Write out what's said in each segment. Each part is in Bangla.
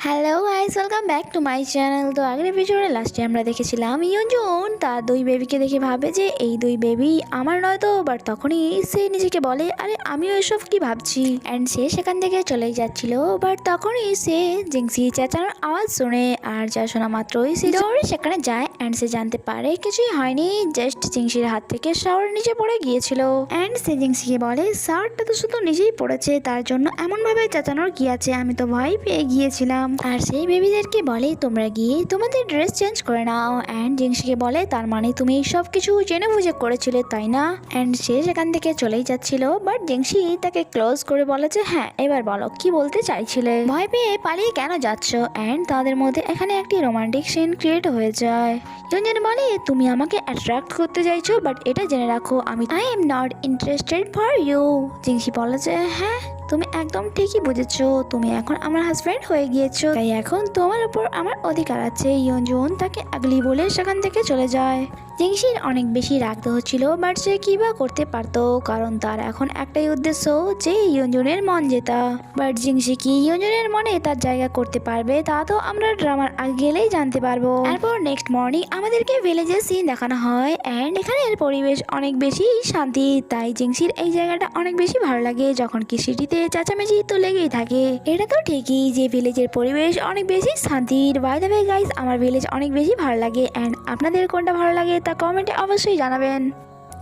Hello guys, welcome back to my channel. তো আগের এপিসোডে লাস্টে আমরা দেখেছিলাম ইয়ঞ্জুন তার দুই বেবিকে দেখে ভাবে যে এই দুই বেবি আমার নয় তো, বাট তখনই সে নিজেকে বলে আরে আমিও এসব কি ভাবছি, অ্যান্ড সে সেখান থেকে চলেই যাচ্ছিল। বাট তখনই সে জিংসি চেঁচানোর আওয়াজ শুনে, আর যা শোনা মাত্রই সে দৌড়ে সেখানে যায় অ্যান্ড সে জানতে পারে কিছুই হয়নি, জাস্ট জিংসির হাত থেকে শাওয়ার নিচে পড়ে গিয়েছিল। অ্যান্ড সে জিংসিকে বলে শাওয়ারটা তো শুধু নিজেই পড়েছে, তার জন্য এমনভাবে চেঁচানোর কি আছে, আমি তো ভয় পেয়ে গিয়েছিলাম। আর সেই বেবিদেরকে বলে তোমরা গিয়ে তোমাদের ড্রেস চেঞ্জ করে নাও। অ্যান্ড জিংসিকে বলে তার মানে তুমি সব কিছু জেনে বুঝে করেছিলে তাই না। অ্যান্ড সে সেখান থেকে চলেই যাচ্ছিল, বাট জিংসি তাকে ক্লোজ করে বলে যে হ্যাঁ এবার বলো কি বলতে চাইছিলে, ভয় পেয়ে পালিয়ে কেন যাচ্ছ। অ্যান্ড তাদের মধ্যে এখানে একটি রোমান্টিক সিন ক্রিয়েট হয়ে যায়। ইয়ঞ্জন বলে তুমি আমাকে অ্যাট্রাক্ট করতে চাইছো, বাট এটা জেনে রাখো I am not interested for you. জিংসি বলে যে হ্যাঁ তুমি একদম ঠিকই বুঝেছো, তুমি এখন আমার হাজব্যান্ড হয়ে গিয়েছো, তাই এখন তোমার উপর আমার অধিকার আছে। ইয়ঞ্জন তাকে আগলি বলে সেখান থেকে চলে যায়। জিংসির অনেক বেশি রাগ হচ্ছিল, বাট সে কি বা করতে পারতো, কারণ তার এখন একটাই উদ্দেশ্য যে ইয়ঞ্জনের মন জেতা। বাট জিংসি কি ইয়ঞ্জনের মনে তার জায়গা করতে পারবে তা তো আমরা ড্রামার আগে গেলেই জানতে পারবো। এরপর নেক্সট মর্নিং আমাদেরকে ভিলেজের সিন দেখানো হয়, অ্যান্ড এখানের পরিবেশ অনেক বেশি শান্তি, তাই জিংসির এই জায়গাটা অনেক বেশি ভালো লাগে। যখন কি সিটিতে চেঁচামেচি তো লেগেই থাকে, এটা তো ঠিকই যে ভিলেজের পরিবেশ অনেক বেশি শান্তির। বাই দ্য ওয়ে গাইস, আমার ভিলেজ অনেক বেশি ভালো লাগে, অ্যান্ড আপনাদের কোনটা ভালো লাগে তা কমেন্টে অবশ্যই জানাবেন।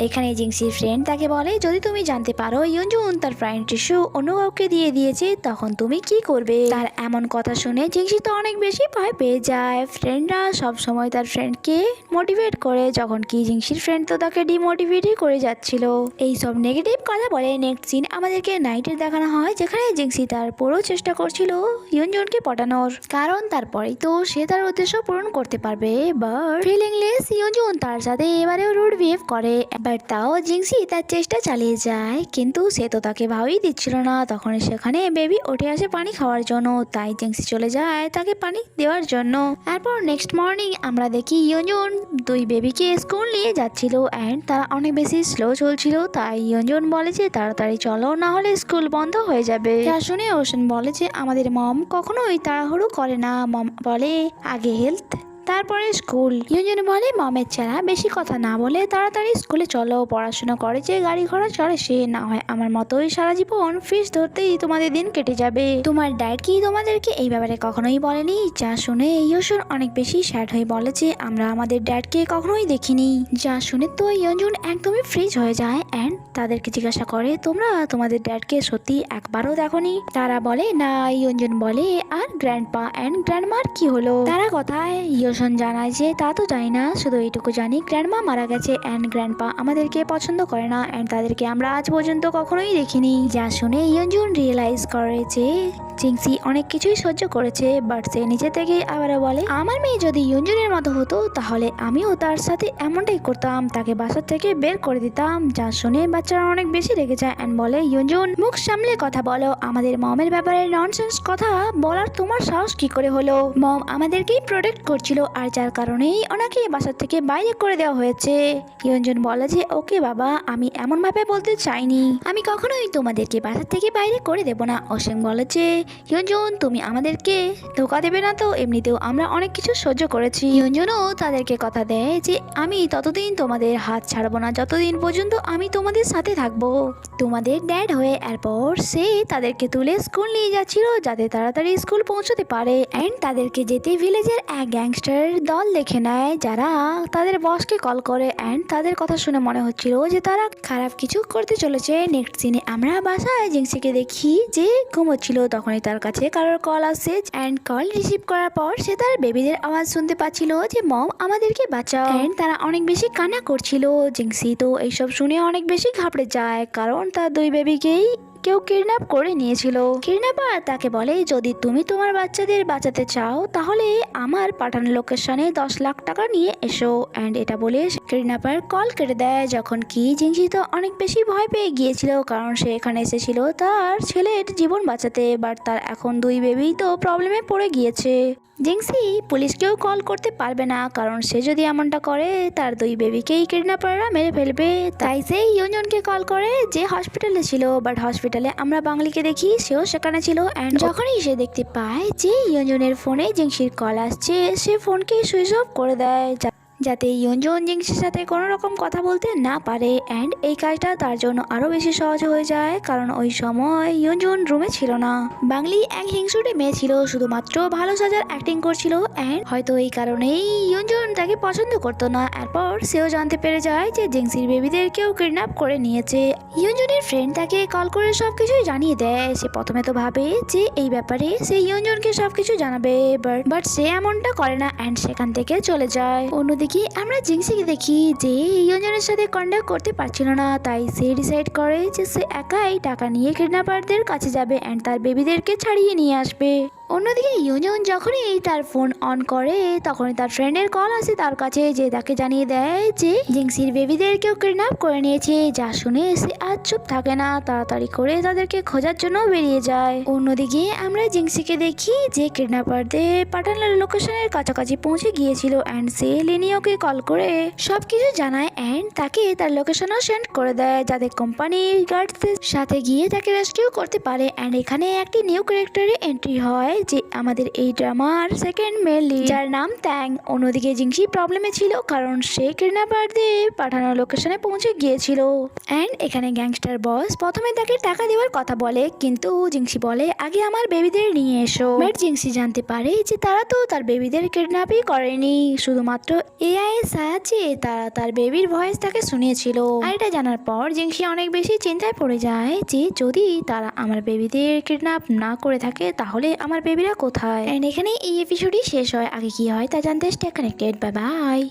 এখানে জিংসির ফ্রেন্ড তাকে বলে যদি তুমি জানতে পারো ইয়ঞ্জুন তার ফ্রাইড টিস্যু অন্য কাউকে দিয়ে দিয়েছে তখন তুমি কি করবে। তার এমন কথা শুনে জিংসি তো অনেক বেশি ভয় পেয়ে যায়। ফ্রেন্ডরা সব সময় তার ফ্রেন্ডকে মোটিভেট করে, যখন কি জিংসির ফ্রেন্ড তো তাকে ডিমোটিভেটই করে যাচ্ছিল। এই সব নেগেটিভ কথা বলে নেক্সট সিন আমাদেরকে নাইটের দেখানো হয়, যেখানে জিংসি তার পুরো চেষ্টা করছিল ইয়ঞ্জনকে পটানোর, কারণ তারপরেই তো সে তার উদ্দেশ্য পূরণ করতে পারবে। বাট ফিলিংলেস ইয়ঞ্জুন তার সাথে এবারেও রুড বিহেভ করে, বাট তাও জিংসি তার চেষ্টা চালিয়ে যায়, কিন্তু সে তো তাকে ভাবই দিচ্ছিল না। তখন সেখানে বেবি উঠে আসে পানি খাওয়ার জন্য, তাই জিংসি চলে যায় তাকে পানি দেওয়ার জন্য। এরপর নেক্সট মর্নিং আমরা দেখি ইয়ঞ্জন দুই বেবিকে স্কুল নিয়ে যাচ্ছিল, অ্যান্ড তারা অনেক বেশি স্লো চলছিল, তাই ইয়ঞ্জন বলে যে তাড়াতাড়ি চলো না হলে স্কুল বন্ধ হয়ে যাবে। যা শুনে ওশান বলে যে আমাদের মম কখনোই তাড়াহুড়ো করে না, মম বলে আগে হেলথ তারপরে স্কুল। ইয়ঞ্জন বলে মমের ছাড়া বেশি কথা না বলে তাড়াতাড়ি স্কুলে চলো, পড়াশোনা করে যে গাড়ি ঘোড়া চড়ে সে না হয় আমার মতোই সারা জীবন ফিস ধরতেই তোমাদের দিন কেটে যাবে। তোমার ড্যাড কি তোমাদেরকে এই ব্যাপারে কখনোই বলেনি। যা শুনে ইয়ঞ্জন অনেক বেশি স্যাড হয়ে বলে যে আমরা আমাদের ড্যাডকে কখনোই দেখিনি। যা শুনে তো ইয়ঞ্জন একদমই ফ্রিজ হয়ে যায়, অ্যান্ড তাদেরকে জিজ্ঞাসা করে তোমরা তোমাদের ড্যাডকে সত্যি একবারও দেখোনি। তারা বলে না। ইয়ঞ্জন বলে আর গ্র্যান্ডপা অ্যান্ড গ্র্যান্ডমার কি হলো, তারা কথায় ইয়ঞ্জন জানায় যে তা তো জানি না, শুধু এইটুকু জানি গ্র্যান্ডমা মারা গেছে অ্যান্ড গ্র্যান্ডপা আমাদেরকে পছন্দ করে না, অ্যান্ড তাদেরকে আমরা আজ পর্যন্ত কখনোই দেখিনি। যা শুনে ইয়ঞ্জন রিয়েলাইজ করে যে জিংসি অনেক কিছুই সহ্য করেছে, বাট সে নিজে থেকে আবারও বলে আমার মেয়ে যদি ইয়ঞ্জনের মতো হতো তাহলে আমিও তার সাথে এমনটাই করতাম, তাকে বাসা থেকে বের করে দিতাম। যা শুনে বাচ্চারা অনেক বেশি রেগে যায় অ্যান্ড বলে ইয়ঞ্জন মুখ সামলে কথা বলো, আমাদের মমের ব্যাপারে ননসেন্স কথা বলার তোমার সাহস কি করে হলো। মম আমাদেরকেই প্রোটেক্ট করছিল, আর যার কারণেই ওনাকে বাসা থেকে বাইরে করে দেওয়া হয়েছে। ইয়ঞ্জন বলে যে ওকে বাবা, আমি এমন ভাবে বলতে চাইনি, আমি কখনোই তোমাদেরকে বাসা থেকে বাইরে করে দেব না। অসীম বলে যে ইয়ঞ্জন তুমি আমাদেরকে ধোকা দেবে না তো, এমনিতেও আমরা অনেক কিছু সহ্য করেছি। ইয়ঞ্জনও তাদেরকে কথা দেয় যে আমি ততদিন তোমাদের হাত ছাড়বো না যতদিন পর্যন্ত আমি তোমাদের সাথে থাকবো তোমাদের ড্যাড হয়ে। এরপর সে তাদেরকে তুলে স্কুল নিয়ে যাচ্ছিল যাতে তাড়াতাড়ি স্কুল পৌঁছতে পারে, অ্যান্ড তাদেরকে যেতে ভিলেজের এক গ্যাংস্টার দল দেখে নেয় যারা তাদের বসকে কল করে, অ্যান্ড তাদের কথা শুনে মনে হচ্ছিল যে তারা খারাপ কিছু করতে চলেছে। নেক্সট সিনে আমরা বাসায় জিংসিকে দেখি যে ঘুমোচ্ছিল, তখনই তার কাছে কারোর কল আসে, অ্যান্ড কল রিসিভ করার পর সে তার বেবিদের আওয়াজ শুনতে পাচ্ছিল যে মম আমাদেরকে বাঁচাও, অ্যান্ড তারা অনেক বেশি কান্না করছিল। জিংসি তো এইসব শুনে অনেক বেশি ঘাবড়ে যায়, কারণ তার দুই বেবিকেই কেউ কিডন্যাপ করে নিয়েছিল। কিডন্যাপার তাকে বলে যদি তুমি তোমার বাচ্চাদের বাঁচাতে চাও তাহলে আমার পাঠানো লোকেশনে 10 লাখ টাকা নিয়ে এসো, অ্যান্ড এটা বলে কিডন্যাপার কল কেটে দেয়। যখন কি জিংসি তো অনেক বেশি ভয় পেয়ে গিয়েছিল, কারণ সে এখানে এসেছিল তার ছেলের জীবন বাঁচাতে, বাট তার এখন দুই বেবি তো প্রবলেমে পড়ে গিয়েছে। জিংসি পুলিশকেও কল করতে পারবে না, কারণ সে যদি এমনটা করে তার দুই বেবিকেই কিডন্যাপাররা মেরে ফেলবে। তাই সে ইয়ঞ্জনকে কল করে যে হসপিটালে ছিল, বাট হসপিটাল হসপিটালে আমরা বাঙালিকে দেখি, সেও সেখানে ছিল। অ্যান্ড যখনই সে দেখতে পায় যে ইয়ঞ্জনের ফোনে জিংসির কল আসছে, সে ফোনকে সুইচ অফ করে দেয় যাতে ইয়ঞ্জন জিংসির সাথে কোনো রকম কথা বলতে না পারে। অ্যান্ড এই কাজটা তার জন্য আরও বেশি সহজ হয়ে যায়, কারণ ওই সময় ইয়ঞ্জন রুমে ছিল না। বাংলি এক হিংসুটে মেয়ে ছিল, শুধুমাত্র ভালো সাজার অ্যাক্টিং করছিল। অ্যান্ড হয়তো এই কারণেই ইয়ঞ্জন তাকে পছন্দ করতো না। এরপর সেও জানতে পেরে যায় যে জিংসির বেবিদের কেউ কিডন্যাপ করে নিয়েছে। ইয়ঞ্জনের ফ্রেন্ড তাকে কল করে সবকিছুই জানিয়ে দেয়। সে প্রথমে তো ভাবে যে এই ব্যাপারে সে ইয়ঞ্জনকে সবকিছু জানাবে, বাট সে এমনটা করে না অ্যান্ড সেখান থেকে চলে যায়। অন্যদিকে আমরা জিংসিকে দেখি যে ইয়ঞ্জনের সাথে কন্ট্যাক্ট করতে পারছিল না, তাই সে ডিসাইড করে যে সে একাই টাকা নিয়ে কিডন্যাপারদের কাছে যাবে অ্যান্ড তার বেবিদেরকে ছাড়িয়ে নিয়ে আসবে। অন্যদিকে ইয়ঞ্জন যখনই তার ফোন অন করে, তখনই তার ফ্রেন্ডের কল আসে তার কাছে, যে তাকে জানিয়ে দেয় যে জিংসির বেবিদের কেউ কিডন্যাপ করে নিয়েছে। যা শুনে সে আর চুপ থাকে না, তাড়াতাড়ি করে তাদেরকে খোঁজার জন্য বেরিয়ে যায়। অন্যদিকে আমরা জিংসিকে দেখি যে কিডন্যাপারদের পাঠানোর লোকেশনের কাছাকাছি পৌঁছে গিয়েছিল অ্যান্ড সে লিনিওকে কল করে সবকিছু জানায় অ্যান্ড তাকে তার লোকেশনও সেন্ড করে দেয়, যাতে কোম্পানির গার্ডসদের সাথে গিয়ে তাকে রেস্কিউ করতে পারে। অ্যান্ড এখানে একটি নিউ ক্যারেক্টারের এন্ট্রি হয়, যে আমাদের এই ড্রামার সেকেন্ড মেল লিড, যার নাম ট্যাং। অন্যদিকে জিংসি প্রবলেমে ছিল, কারণ সে কিডন্যাপারদের পাঠানো লোকেশনে পৌঁছে গিয়েছিল। অ্যান্ড এখানে গ্যাংস্টার বস প্রথমে তাকে টাকা দেওয়ার কথা বলে, কিন্তু জিংসি বলে আগে আমার বেবিদের নিয়ে এসো। বাট জিংসি জানতে পারে যে তারা তো তার বেবিদের কিডন্যাপই করেনি, শুধুমাত্র এআই এর সাহায্যে তারা তার বেবির ভয়েস তাকে শুনিয়েছিল। আর এটা জানার পর জিংসি অনেক বেশি চিন্তায় পড়ে যায় যে যদি তারা আমার বেবিদের কিডন্যাপ না করে থাকে, তাহলে আমার বেবিরা কোথায়। এন্ড এখানে এই এপিসোডই শেষ হয়। আগে কি হয় তা জানতে স্টে কানেক্টেড। Bye bye.